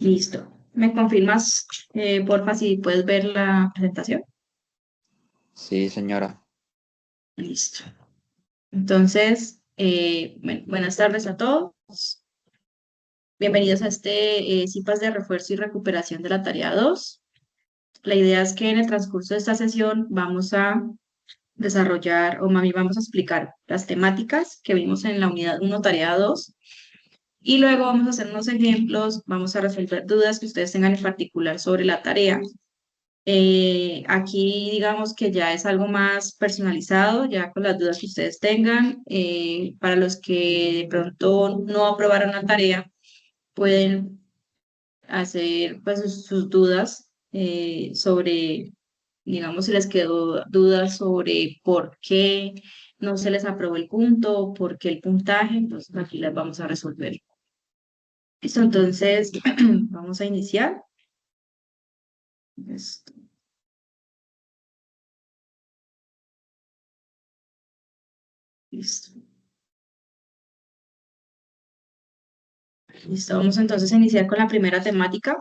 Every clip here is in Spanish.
Listo. ¿Me confirmas, porfa, si puedes ver la presentación? Sí, señora. Listo. Entonces, buenas tardes a todos. Bienvenidos a este CIPAS de refuerzo y recuperación de la tarea 2. La idea es que en el transcurso de esta sesión vamos a desarrollar, o mami, vamos a explicar las temáticas que vimos en la unidad 1, tarea 2, y luego vamos a hacer unos ejemplos, vamos a resolver dudas que ustedes tengan en particular sobre la tarea. Aquí digamos que ya es algo más personalizado, ya con las dudas que ustedes tengan. Para los que de pronto no aprobaron la tarea, pueden hacer pues sus dudas sobre, digamos, si les quedó dudas sobre por qué no se les aprobó el punto, por qué el puntaje, entonces aquí las vamos a resolver. Listo, entonces vamos a iniciar. Esto, listo. Listo, vamos entonces a iniciar con la primera temática,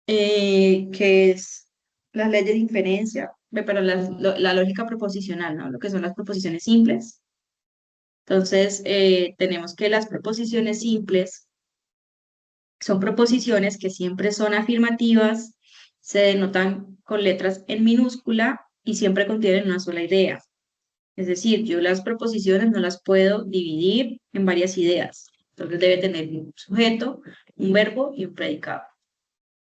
que es las leyes de inferencia, pero la lógica proposicional, ¿no? Lo que son las proposiciones simples. Entonces, tenemos que las proposiciones simples son proposiciones que siempre son afirmativas, se denotan con letras en minúscula y siempre contienen una sola idea. Es decir, yo las proposiciones no las puedo dividir en varias ideas. Entonces debe tener un sujeto, un verbo y un predicado.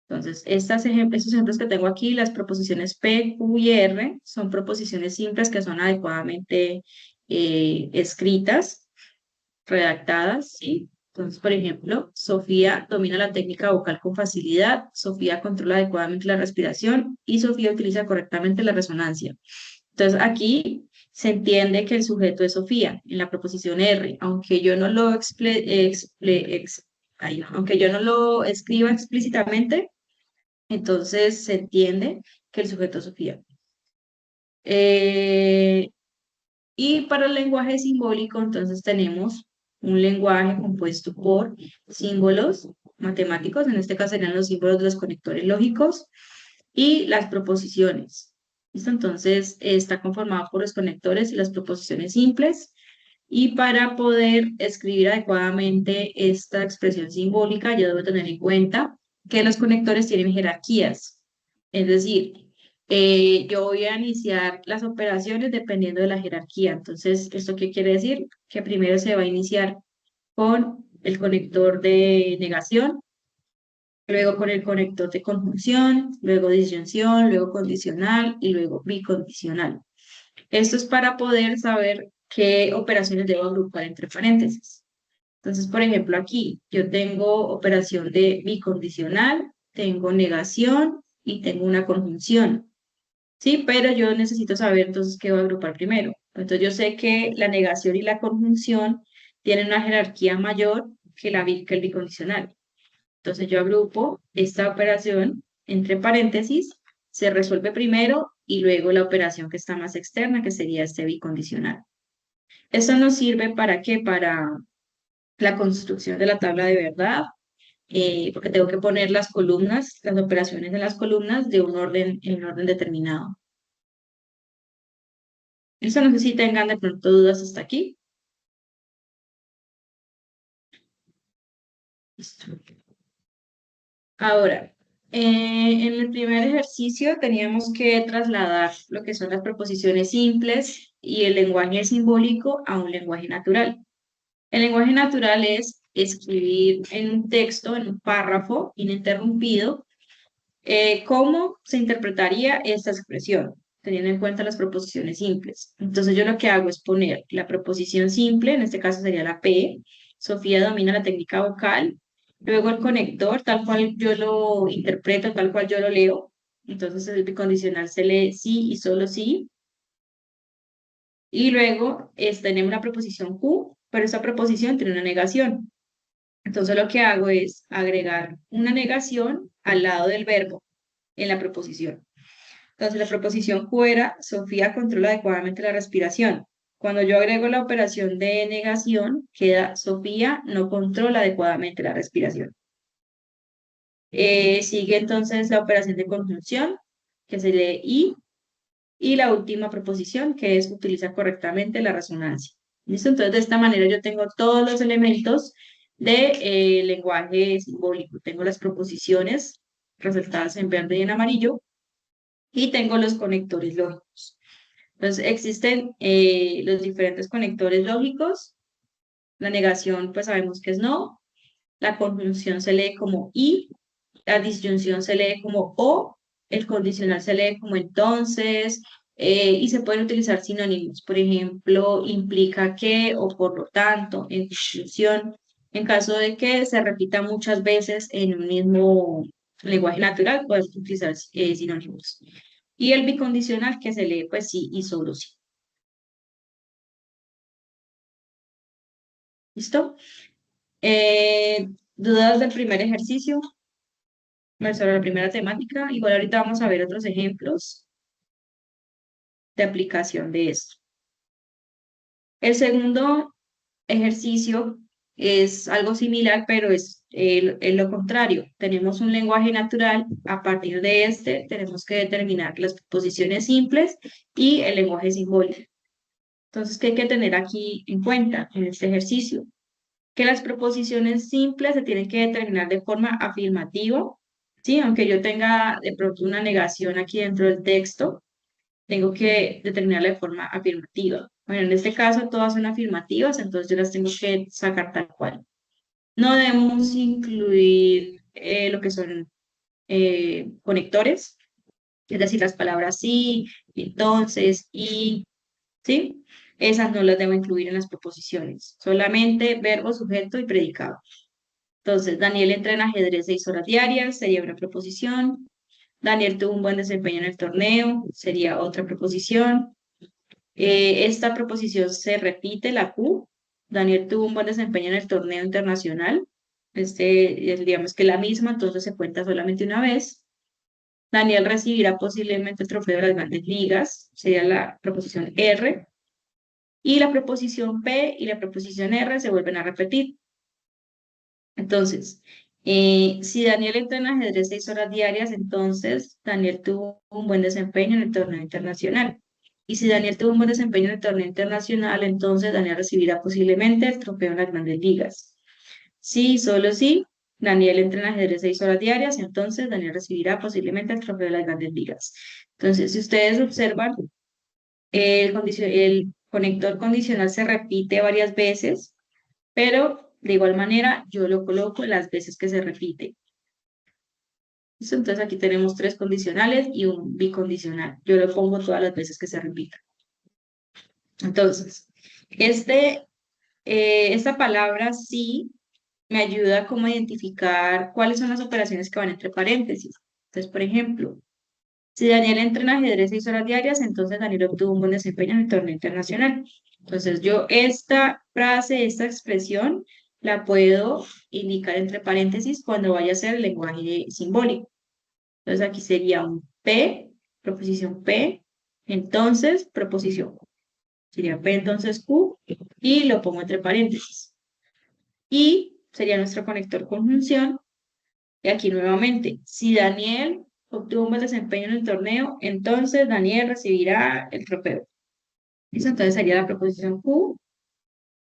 Entonces, estos ejemplos que tengo aquí, las proposiciones P, Q y R, son proposiciones simples que son adecuadamente escritas, redactadas, ¿sí? Entonces, por ejemplo, Sofía domina la técnica vocal con facilidad, Sofía controla adecuadamente la respiración y Sofía utiliza correctamente la resonancia. Entonces, aquí se entiende que el sujeto es Sofía en la proposición R, aunque yo no lo aunque yo no lo escriba explícitamente, entonces se entiende que el sujeto es Sofía. Eh, y para el lenguaje simbólico, entonces tenemos un lenguaje compuesto por símbolos matemáticos, en este caso serían los símbolos de los conectores lógicos y las proposiciones. ¿Listo? Entonces está conformado por los conectores y las proposiciones simples. Y para poder escribir adecuadamente esta expresión simbólica, yo debo tener en cuenta que los conectores tienen jerarquías. Es decir, yo voy a iniciar las operaciones dependiendo de la jerarquía. Entonces, ¿esto qué quiere decir? Que primero se va a iniciar con el conector de negación, luego con el conector de conjunción, luego disyunción, luego condicional y luego bicondicional. Esto es para poder saber qué operaciones debo agrupar entre paréntesis. Entonces, por ejemplo, aquí yo tengo operación de bicondicional, tengo negación y tengo una conjunción. Sí, pero yo necesito saber entonces qué voy a agrupar primero. Entonces, yo sé que la negación y la conjunción tienen una jerarquía mayor que que el bicondicional. Entonces, yo agrupo esta operación entre paréntesis, se resuelve primero y luego la operación que está más externa, que sería este bicondicional. Esto nos sirve para qué? Para la construcción de la tabla de verdad, porque tengo que poner las columnas, las operaciones de las columnas de un orden, en un orden determinado. Eso no sé si tengan de pronto dudas hasta aquí. Listo. Ahora, en el primer ejercicio teníamos que trasladar lo que son las proposiciones simples y el lenguaje simbólico a un lenguaje natural. El lenguaje natural es escribir en un texto, en un párrafo ininterrumpido, cómo se interpretaría esta expresión, teniendo en cuenta las proposiciones simples. Entonces yo lo que hago es poner la proposición simple, en este caso sería la P, Sofía domina la técnica vocal, luego el conector, tal cual yo lo interpreto, tal cual yo lo leo. Entonces el bicondicional se lee sí y solo sí. Y luego tenemos una proposición Q, pero esta proposición tiene una negación. Entonces lo que hago es agregar una negación al lado del verbo en la proposición. Entonces la proposición Q era, Sofía controla adecuadamente la respiración. Cuando yo agrego la operación de negación, queda Sofía no controla adecuadamente la respiración. Sigue entonces la operación de conjunción, que se lee y la última proposición, que es utilizar correctamente la resonancia. ¿Listo? Entonces, de esta manera yo tengo todos los elementos de lenguaje simbólico. Tengo las proposiciones resaltadas en verde y en amarillo y tengo los conectores lógicos. Entonces, existen los diferentes conectores lógicos. La negación, pues sabemos que es no. La conjunción se lee como y. La disyunción se lee como o. El condicional se lee como entonces. Y se pueden utilizar sinónimos. Por ejemplo, implica que o por lo tanto, en disjunción. En caso de que se repita muchas veces en un mismo lenguaje natural, puedes utilizar sinónimos. Y el bicondicional que se lee pues sí y solo sí. ¿Listo? ¿Dudas del primer ejercicio? Bueno, sobre la primera temática. Igual ahorita vamos a ver otros ejemplos de aplicación de esto. El segundo ejercicio es algo similar, pero es lo contrario. Tenemos un lenguaje natural. A partir de este, tenemos que determinar las proposiciones simples y el lenguaje simbólico. Entonces, ¿qué hay que tener aquí en cuenta en este ejercicio? Que las proposiciones simples se tienen que determinar de forma afirmativa, ¿sí? Aunque yo tenga de pronto una negación aquí dentro del texto, tengo que determinarla de forma afirmativa. Bueno, en este caso todas son afirmativas, entonces yo las tengo que sacar tal cual. No debemos incluir lo que son conectores, es decir, las palabras sí, entonces, y, ¿sí? Esas no las debo incluir en las proposiciones, solamente verbo, sujeto y predicado. Entonces, Daniel entra en ajedrez 6 horas diarias, sería una proposición. Daniel tuvo un buen desempeño en el torneo, sería otra proposición. Esta proposición se repite, la Q. Daniel tuvo un buen desempeño en el torneo internacional. Digamos que la misma, entonces se cuenta solamente una vez. Daniel recibirá posiblemente el trofeo de las grandes ligas, sería la proposición R. Y la proposición P y la proposición R se vuelven a repetir. Entonces, si Daniel entrena ajedrez 6 horas diarias, entonces Daniel tuvo un buen desempeño en el torneo internacional. Y si Daniel tuvo un buen desempeño en el torneo internacional, entonces Daniel recibirá posiblemente el trofeo en las grandes ligas. Sí, solo si Daniel entrena ajedrez 6 horas diarias, entonces Daniel recibirá posiblemente el trofeo de las grandes ligas. Entonces, si ustedes observan, el conector condicional se repite varias veces, pero de igual manera yo lo coloco las veces que se repite. ¿Listo? Entonces aquí tenemos 3 condicionales y un bicondicional. Yo lo pongo todas las veces que se repita. Entonces, esta palabra sí me ayuda como a identificar cuáles son las operaciones que van entre paréntesis. Entonces, por ejemplo, si Daniel entrena ajedrez 6 horas diarias, entonces Daniel obtuvo un buen desempeño en el torneo internacional. Entonces yo esta frase, esta expresión, la puedo indicar entre paréntesis cuando vaya a ser el lenguaje simbólico. Entonces aquí sería un P, proposición P, entonces proposición Q. Sería P entonces Q y lo pongo entre paréntesis. Y sería nuestro conector conjunción. Y aquí nuevamente, si Daniel obtuvo un buen desempeño en el torneo, entonces Daniel recibirá el trofeo. ¿Listo? Entonces sería la proposición Q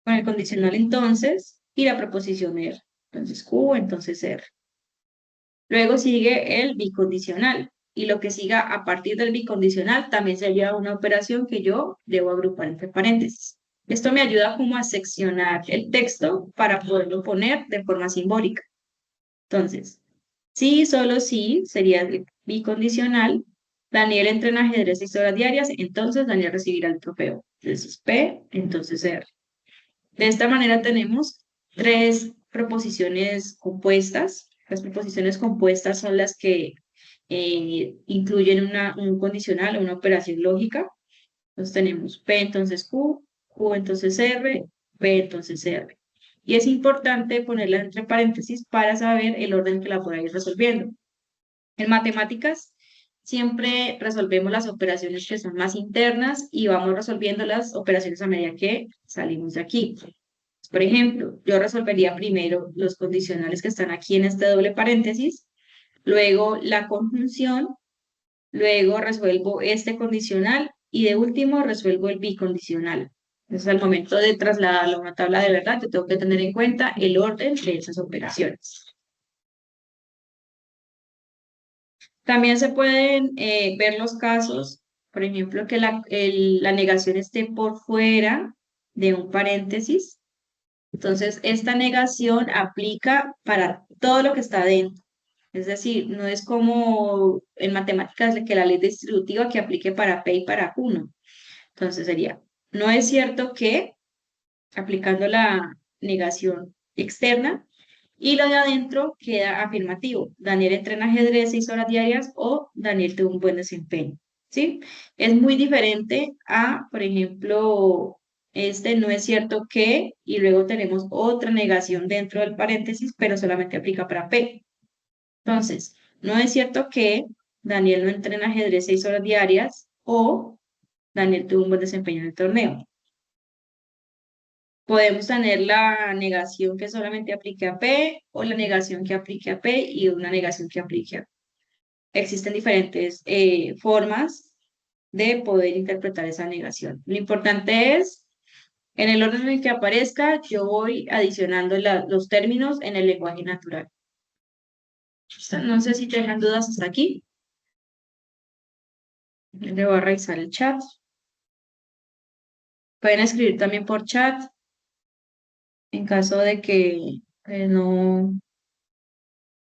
con el condicional entonces y la proposición R. Entonces Q, entonces R. Luego sigue el bicondicional y lo que siga a partir del bicondicional también sería una operación que yo debo agrupar entre paréntesis. Esto me ayuda como a seccionar el texto para poderlo poner de forma simbólica. Entonces, sí, solo sí, sería el bicondicional. Daniel entrena ajedrez 6 horas diarias, entonces Daniel recibirá el trofeo. Entonces P, entonces R. De esta manera tenemos 3 proposiciones compuestas. Las proposiciones compuestas son las que incluyen un condicional o una operación lógica. Entonces tenemos P entonces Q, Q entonces R, P entonces R. Y es importante ponerla entre paréntesis para saber el orden que la pueda ir resolviendo. En matemáticas siempre resolvemos las operaciones que son más internas y vamos resolviendo las operaciones a medida que salimos de aquí. Por ejemplo, yo resolvería primero los condicionales que están aquí en este doble paréntesis luego la conjunción, luego resuelvo este condicional y de último resuelvo el bicondicional. Entonces, al momento de trasladarlo a una tabla de verdad, yo tengo que tener en cuenta el orden de esas operaciones. También se pueden ver los casos, por ejemplo, que la negación esté por fuera de un paréntesis. Entonces, esta negación aplica para todo lo que está dentro. Es decir, no es como en matemáticas que la ley distributiva que aplique para P y para Q, no. Entonces sería, no es cierto que, aplicando la negación externa, y lo de adentro queda afirmativo. Daniel entrena ajedrez 6 horas diarias o Daniel tuvo un buen desempeño. ¿Sí? Es muy diferente a, por ejemplo, este no es cierto que, y luego tenemos otra negación dentro del paréntesis, pero solamente aplica para P. Entonces, no es cierto que Daniel no entrena ajedrez 6 horas diarias o Daniel tuvo un buen desempeño en el torneo. Podemos tener la negación que solamente aplique a P o la negación que aplique a P y una negación que aplique a P. Existen diferentes formas de poder interpretar esa negación. Lo importante es, en el orden en el que aparezca, yo voy adicionando los términos en el lenguaje natural. No sé si te dejan dudas hasta aquí. Le voy a revisar el chat. Pueden escribir también por chat en caso de que no,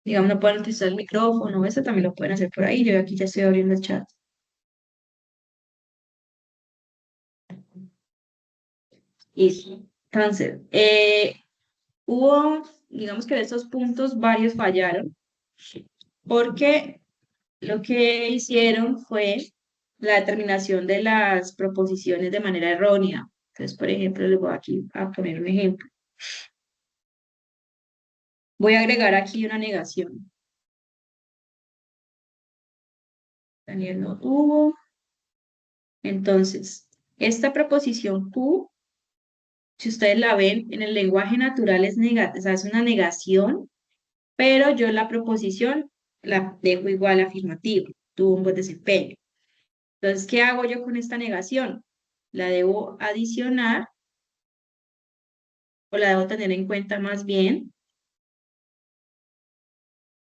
digamos, no puedan utilizar el micrófono. Eso también lo pueden hacer por ahí. Yo aquí ya estoy abriendo el chat. Listo. Entonces, hubo, digamos que de estos puntos varios fallaron porque lo que hicieron fue la determinación de las proposiciones de manera errónea. Entonces, por ejemplo, les voy aquí a poner un ejemplo. Voy a agregar aquí una negación. Daniel no tuvo. Entonces, esta proposición Q, si ustedes la ven en el lenguaje natural es o sea, es una negación, pero yo la proposición la dejo igual afirmativo, tuvo un buen desempeño. Entonces, ¿qué hago yo con esta negación? La debo adicionar o la debo tener en cuenta más bien,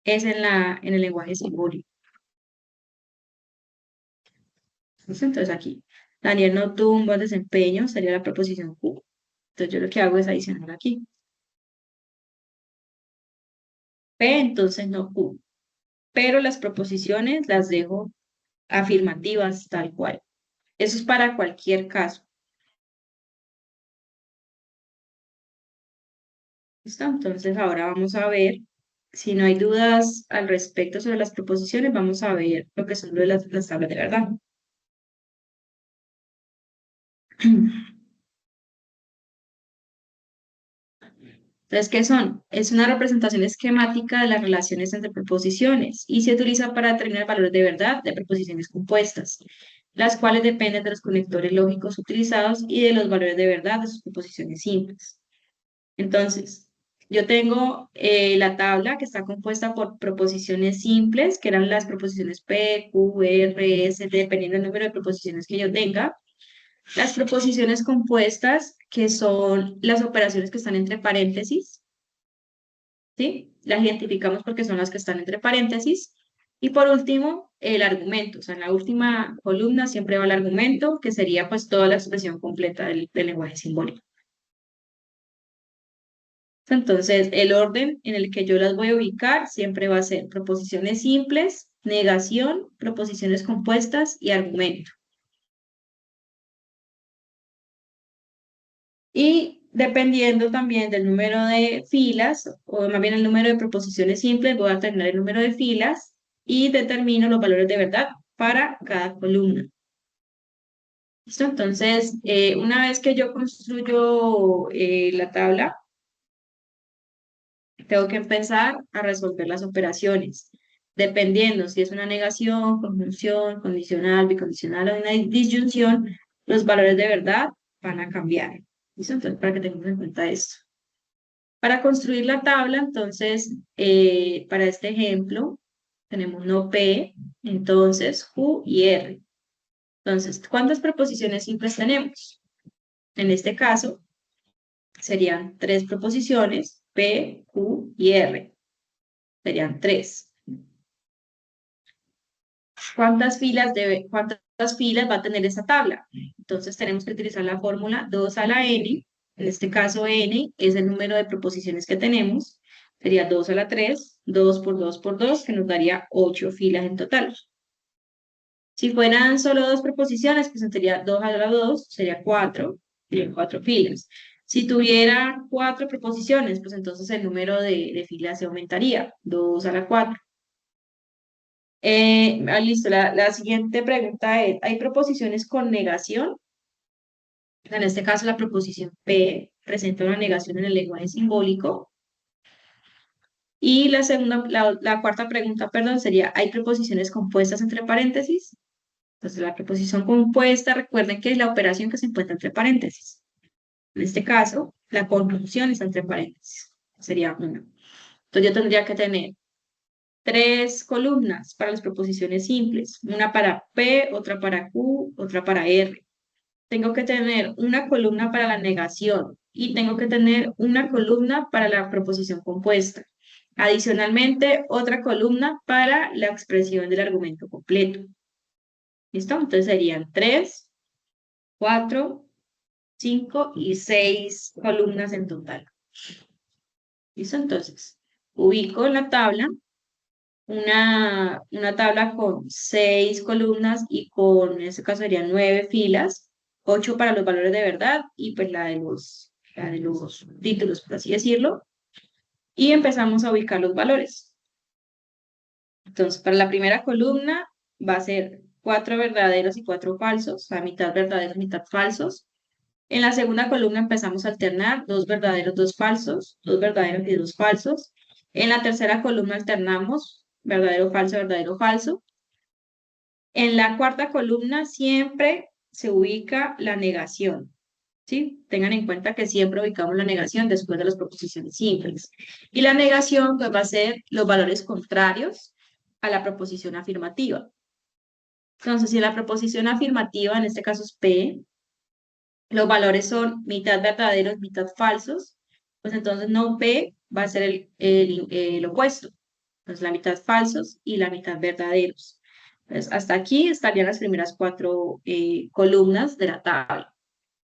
es en el lenguaje simbólico. Entonces aquí, Daniel no tuvo un buen desempeño, sería la proposición Q. Entonces yo lo que hago es adicionar aquí. P, entonces no Q. Pero las proposiciones las dejo afirmativas tal cual. Eso es para cualquier caso. ¿Listo? Entonces ahora vamos a ver, si no hay dudas al respecto sobre las proposiciones, vamos a ver lo que son lo de las tablas de verdad. Entonces, ¿qué son? Es una representación esquemática de las relaciones entre proposiciones y se utiliza para determinar valores de verdad de proposiciones compuestas, las cuales dependen de los conectores lógicos utilizados y de los valores de verdad de sus proposiciones simples. Entonces, yo tengo la tabla que está compuesta por proposiciones simples, que eran las proposiciones P, Q, R, S, dependiendo del número de proposiciones que yo tenga. Las proposiciones compuestas, que son las operaciones que están entre paréntesis, ¿sí? Las identificamos porque son las que están entre paréntesis. Y por último, el argumento. O sea, en la última columna siempre va el argumento, que sería pues toda la expresión completa del lenguaje simbólico. Entonces, el orden en el que yo las voy a ubicar siempre va a ser proposiciones simples, negación, proposiciones compuestas y argumento. Y dependiendo también del número de filas, o más bien el número de proposiciones simples, voy a determinar el número de filas y determino los valores de verdad para cada columna. ¿Listo? Entonces, una vez que yo construyo la tabla, tengo que empezar a resolver las operaciones, dependiendo si es una negación, conjunción, condicional, bicondicional o una disyunción, los valores de verdad van a cambiar. ¿Listo? Entonces, para que tengamos en cuenta esto. Para construir la tabla, entonces, para este ejemplo, tenemos no P, entonces Q y R. Entonces, ¿cuántas preposiciones simples tenemos? En este caso, serían tres preposiciones, P, Q y R. Serían tres. ¿Cuántas filas va a tener esta tabla? Entonces tenemos que utilizar la fórmula 2 a la n. En este caso, n es el número de preposiciones que tenemos. Sería 2 a la 3, 2 por 2 por 2, que nos daría 8 filas en total. Si fueran solo dos preposiciones, pues sería 2 a la 2, sería 4, serían 4 filas. Si tuviera cuatro preposiciones, pues entonces el número de filas se aumentaría, 2 a la 4. Listo, la siguiente pregunta es, ¿hay preposiciones con negación? En este caso, la preposición P presenta una negación en el lenguaje simbólico. Y la cuarta pregunta, perdón, sería, ¿hay preposiciones compuestas entre paréntesis? Entonces, la preposición compuesta, recuerden que es la operación que se encuentra entre paréntesis. En este caso, la conjunción está entre paréntesis. Sería una. Entonces, yo tendría que tener tres columnas para las preposiciones simples, una para P, otra para Q, otra para R. Tengo que tener una columna para la negación y tengo que tener una columna para la proposición compuesta. Adicionalmente, otra columna para la expresión del argumento completo. ¿Listo? Entonces serían 3, 4, 5 y 6 columnas en total. ¿Listo? Entonces, ubico en la tabla una tabla con 6 columnas y en este caso serían 9 filas, 8 para los valores de verdad y pues la de los títulos, por así decirlo. Y empezamos a ubicar los valores. Entonces, para la primera columna va a ser 4 verdaderos y 4 falsos, o sea, mitad verdaderos, mitad falsos. En la segunda columna empezamos a alternar 2 verdaderos, 2 falsos, 2 verdaderos y 2 falsos. En la tercera columna alternamos verdadero, falso, verdadero, falso. En la cuarta columna siempre se ubica la negación, ¿sí? Tengan en cuenta que siempre ubicamos la negación después de las proposiciones simples. Y la negación pues, va a ser los valores contrarios a la proposición afirmativa. Entonces, si la proposición afirmativa, en este caso es P, los valores son mitad verdaderos, mitad falsos, pues entonces no P va a ser el opuesto. Entonces la mitad falsos y la mitad verdaderos. Entonces hasta aquí estarían las primeras cuatro columnas de la tabla.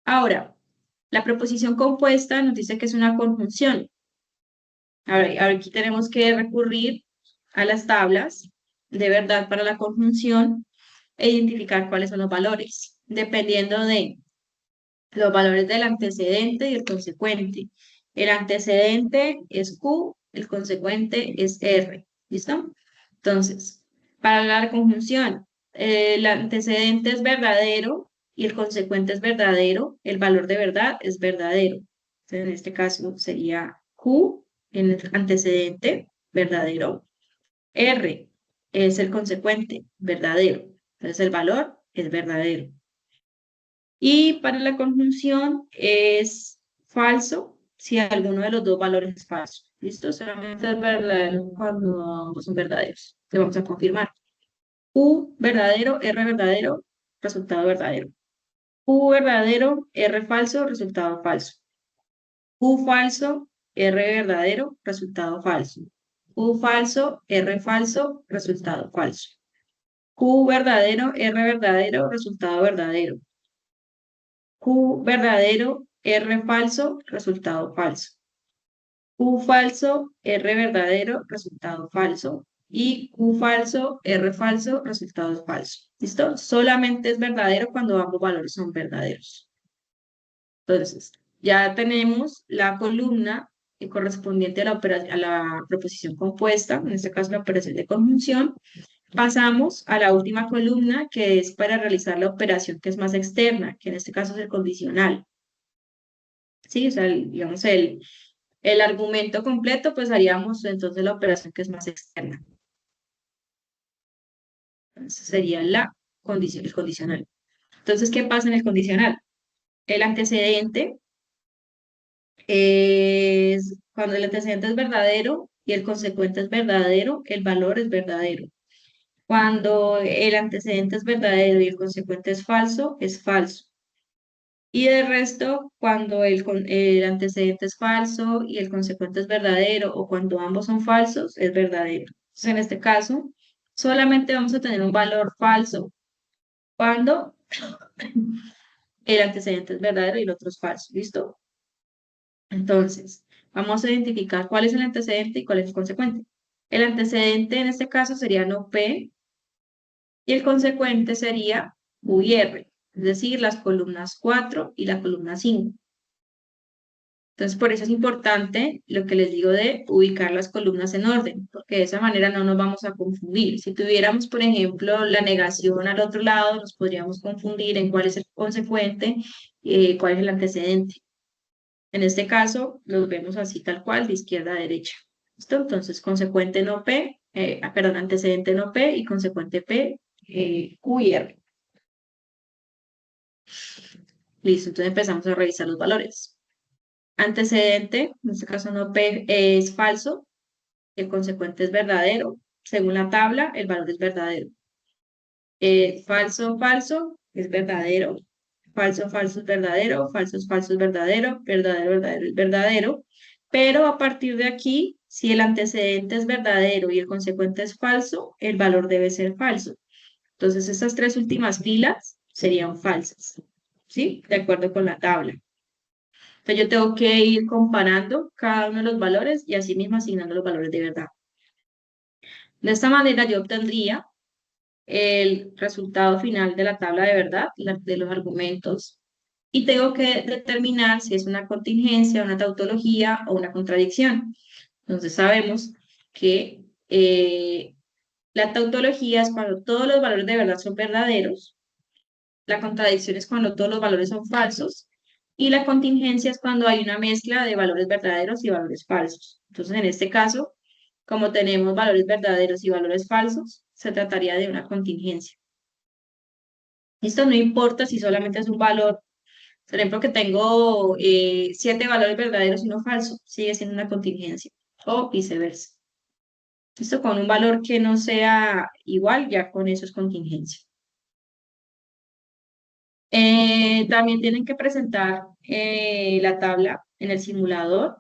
Ahora, la preposición compuesta nos dice que es una conjunción. Ahora aquí tenemos que recurrir a las tablas de verdad para la conjunción e identificar cuáles son los valores, dependiendo de los valores del antecedente y el consecuente. El antecedente es Q, el consecuente es R. ¿Listo? Entonces, para la conjunción, el antecedente es verdadero y el consecuente es verdadero, el valor de verdad es verdadero. Entonces, en este caso sería Q, en el antecedente, verdadero. R es el consecuente, verdadero. Entonces, el valor es verdadero. Y para la conjunción es falso si alguno de los dos valores es falso. ¿Listo? Solamente es verdadero cuando ambos son verdaderos. Le vamos a confirmar. U verdadero, R verdadero, resultado verdadero. U verdadero, R falso, resultado falso. U falso, R verdadero, resultado falso. U falso, R falso, resultado falso. Q verdadero, R verdadero, resultado verdadero. Q verdadero, R falso, resultado falso. Q falso, R verdadero, resultado falso. Y Q falso, R falso, resultado falso. ¿Listo? Solamente es verdadero cuando ambos valores son verdaderos. Entonces, ya tenemos la columna correspondiente a la proposición compuesta, en este caso la operación de conjunción. Pasamos a la última columna, que es para realizar la operación que es más externa, que en este caso es el condicional. Sí, o sea, digamos, el argumento completo, pues haríamos entonces la operación que es más externa. Entonces sería el condicional. Entonces, ¿qué pasa en el condicional? El antecedente cuando el antecedente es verdadero, y el consecuente es verdadero, el valor es verdadero. Cuando el antecedente es verdadero y el consecuente es falso, es falso. Y de resto, cuando el antecedente es falso y el consecuente es verdadero, o cuando ambos son falsos, es verdadero. Entonces, en este caso, solamente vamos a tener un valor falso cuando el antecedente es verdadero y el otro es falso. ¿Listo? Entonces, vamos a identificar cuál es el antecedente y cuál es el consecuente. El antecedente en este caso sería no P y el consecuente sería U y R, es decir, las columnas 4 y la columna 5. Entonces, por eso es importante lo que les digo de ubicar las columnas en orden, porque de esa manera no nos vamos a confundir. Si tuviéramos, por ejemplo, la negación al otro lado, nos podríamos confundir en cuál es el consecuente, cuál es el antecedente. En este caso, los vemos así tal cual, de izquierda a derecha. ¿Listo? Entonces, consecuente no P, perdón, antecedente no P y consecuente P, Q y R. Listo, entonces empezamos a revisar los valores. Antecedente, en este caso no P, es falso, el consecuente es verdadero. Según la tabla, el valor es verdadero. Falso, falso, es verdadero. Falso, falso es verdadero. Falso, falso es verdadero. Verdadero, verdadero es verdadero. Pero a partir de aquí, si el antecedente es verdadero y el consecuente es falso, el valor debe ser falso. Entonces, estas tres últimas filas serían falsas. ¿Sí? De acuerdo con la tabla. Entonces, yo tengo que ir comparando cada uno de los valores y así mismo asignando los valores de verdad. De esta manera, yo obtendría el resultado final de la tabla de verdad, de los argumentos, y tengo que determinar si es una contingencia, una tautología o una contradicción. Entonces sabemos que la tautología es cuando todos los valores de verdad son verdaderos, la contradicción es cuando todos los valores son falsos, y la contingencia es cuando hay una mezcla de valores verdaderos y valores falsos. Entonces, en este caso, como tenemos valores verdaderos y valores falsos, se trataría de una contingencia. Esto no importa si solamente es un valor, por ejemplo, que tengo 7 valores verdaderos y uno falso, sigue siendo una contingencia, o viceversa. Esto con un valor que no sea igual, ya con eso es contingencia. También tienen que presentar la tabla en el simulador.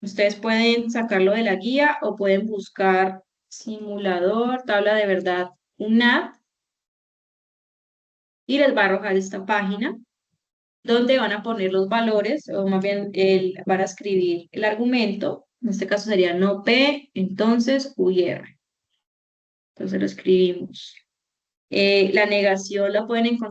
Ustedes pueden sacarlo de la guía o pueden buscar simulador, tabla de verdad, UNAD, y les va a arrojar esta página donde van a poner los valores, o más bien van a escribir el argumento, en este caso sería no P, entonces U y R. Entonces lo escribimos. La negación la pueden encontrar